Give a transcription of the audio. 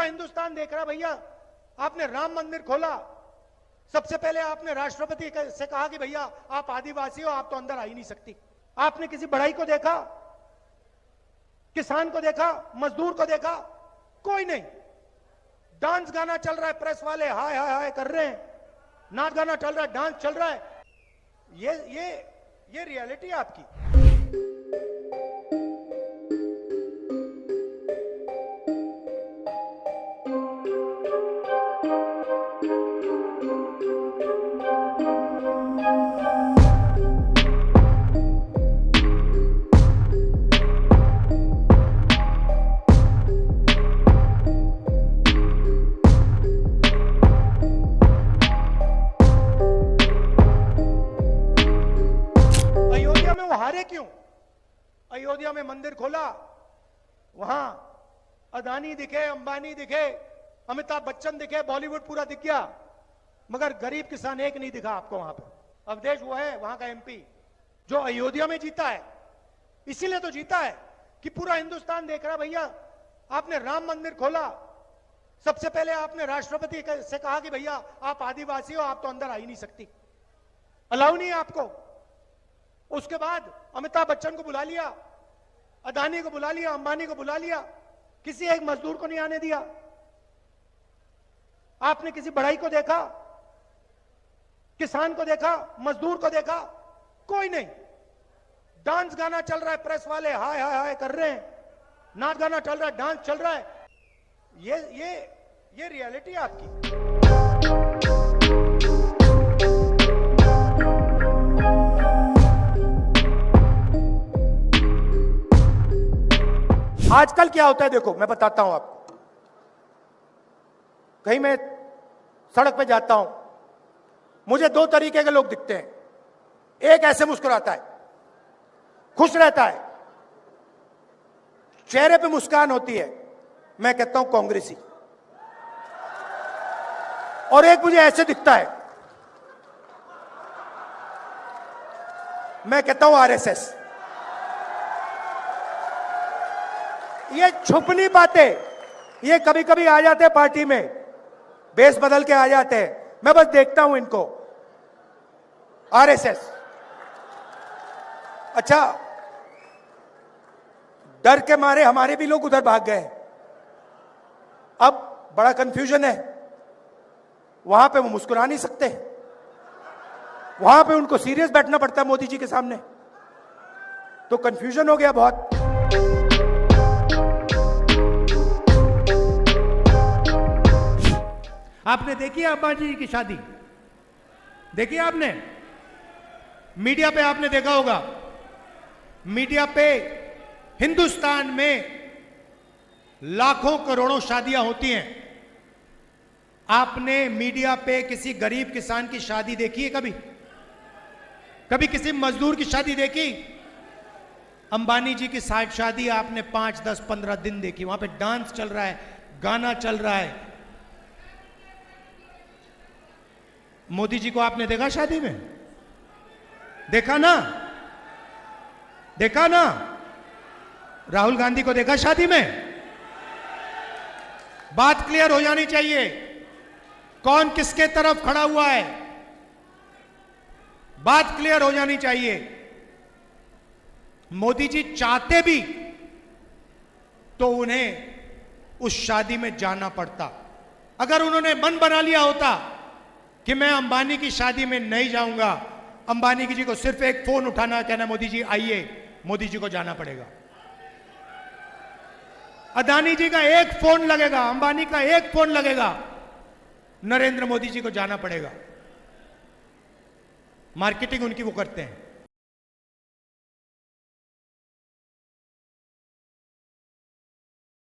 हिंदुस्तान देख रहा है भैया। आपने राम मंदिर खोला, सबसे पहले आपने राष्ट्रपति से कहा कि भैया आप आदिवासी हो, आप तो अंदर आ ही नहीं सकती। आपने किसी बढ़ई को देखा, किसान को देखा, मजदूर को देखा? कोई नहीं। डांस गाना चल रहा है, प्रेस वाले हाय हाय हाय कर रहे हैं, नाच गाना चल रहा है, डांस चल रहा है। ये रियलिटी है आपकी। हारे क्यों? अयोध्या में मंदिर खोला, वहां अदानी दिखे, अंबानी दिखे, अमिताभ बच्चन दिखे, बॉलीवुड पूरा दिख गया, मगर गरीब किसान एक नहीं दिखा आपको वहां पे। अवधेश वो है वहां का एमपी जो अयोध्या में जीता है। इसीलिए तो जीता है कि पूरा हिंदुस्तान देख रहा है भैया। आपने राम मंदिर खोला, सबसे पहले आपने राष्ट्रपति से कहा कि भैया आप आदिवासी हो, आप तो अंदर आ ही नहीं सकती, अलाउ नहीं है आपको। उसके बाद अमिताभ बच्चन को बुला लिया, अदानी को बुला लिया, अंबानी को बुला लिया, किसी एक मजदूर को नहीं आने दिया। आपने किसी बढ़ई को देखा, किसान को देखा, मजदूर को देखा? कोई नहीं। डांस गाना चल रहा है, प्रेस वाले हाय हाय हाय कर रहे हैं, नाच गाना चल रहा है, डांस चल रहा है। ये रियलिटी है आपकी। आजकल क्या होता है देखो, मैं बताता हूं आपको। कहीं मैं सड़क पे जाता हूं, मुझे दो तरीके के लोग दिखते हैं। एक ऐसे मुस्कुराता है, खुश रहता है, चेहरे पे मुस्कान होती है, मैं कहता हूं कांग्रेसी। और एक मुझे ऐसे दिखता है, मैं कहता हूं आरएसएस। ये छुपनी बातें, ये कभी कभी आ जाते हैं पार्टी में, बेस बदल के आ जाते हैं। मैं बस देखता हूं इनको, आरएसएस। अच्छा, डर के मारे हमारे भी लोग उधर भाग गए। अब बड़ा कंफ्यूजन है, वहां पे वो मुस्कुरा नहीं सकते, वहां पे उनको सीरियस बैठना पड़ता है मोदी जी के सामने। तो कंफ्यूजन हो गया बहुत। आपने देखी है अंबानी जी की शादी? देखी आपने? मीडिया पे आपने देखा होगा, मीडिया पे हिंदुस्तान में लाखों करोड़ों शादियां होती हैं। आपने मीडिया पे किसी गरीब किसान की शादी देखी है कभी? कभी किसी मजदूर की शादी देखी? अंबानी जी की शादी आपने 5, 10, 15 दिन देखी। वहां पे डांस चल रहा है, गाना चल रहा है। मोदी जी को आपने देखा शादी में? देखा ना? देखा ना? राहुल गांधी को देखा शादी में? बात क्लियर हो जानी चाहिए, कौन किसके तरफ खड़ा हुआ है, बात क्लियर हो जानी चाहिए। मोदी जी चाहते भी तो उन्हें उस शादी में जाना पड़ता। अगर उन्होंने मन बना लिया होता कि मैं अंबानी की शादी में नहीं जाऊंगा, अंबानी जी को सिर्फ एक फोन उठाना, कहना मोदी जी आइए, मोदी जी को जाना पड़ेगा। अदानी जी का एक फोन लगेगा, अंबानी का एक फोन लगेगा, नरेंद्र मोदी जी को जाना पड़ेगा। मार्केटिंग उनकी वो करते हैं।